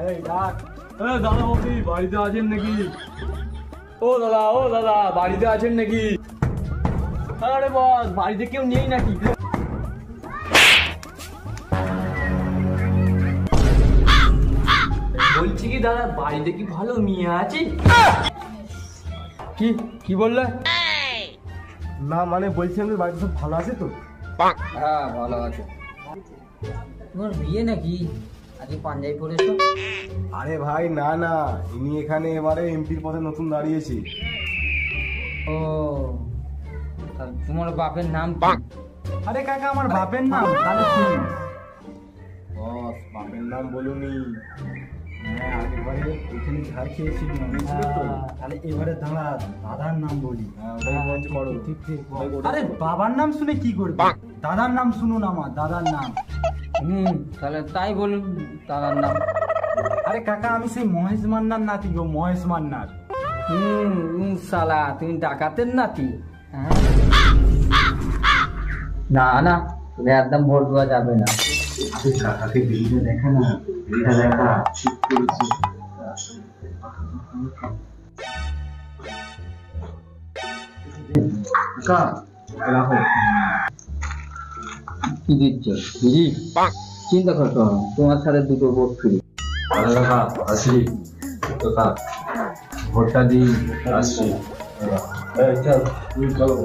এই ডাক। দাদা বৌদি বাড়িতে আছেন নাকি? ও দাদা বাড়িতে আছেন নাকি? আরে বস বাড়িতে কেউ নেই নাকি? বলছি কি দাদা বাড়িতে কি ভালো মেয়ে আছে? কি কি বললে? না মানে বলছি আমি বাড়িতে সব ভালো আছে তো? হ্যাঁ ভালো আছে। তোমার বিয়ে নাকি? আজকে পাঞ্জাবি পরেছো? আরে ভাই না না, ইনি এখানে এবারে এমপির পদে নতুন দাঁড়িয়েছি। ও তোমার বাপের নাম কি? আরে কাকা আমার বাপের নাম তাহলে শুনুন। বস বাপের নাম বলুনি। হ্যাঁ আগেরবারে এখানে ঝাড় খেয়েছিল তাহলে এবারে দাঁড়া দাদার নাম বলি। ঠিক ঠিক। আরে বাবার নাম শুনে কি করবে, দাদার নাম শুনুন, আমার দাদার নাম। তাহলে তাই বলুন দাদার নাম। আরে কাকা আমি সেই মহেশ মান্নার নাতি গো, মহেশ মান্নার। শালা তুমি ডাকাতের নাতি? না না তুমি একদম ভোট দেওয়া যাবে না। আরে কাকাকে বিলটা দেখা না, বিলটা দেখা ঠিক করেছি। কাকা রাখো। কি দিচ্ছ? বিড়ি? চিন্তা করতো না, তোমার সাথে দুটো ভোট ফ্রি। আরে কাকা আসি কাকা, ভোটটা দিই আসছি। চল তুমি চলো।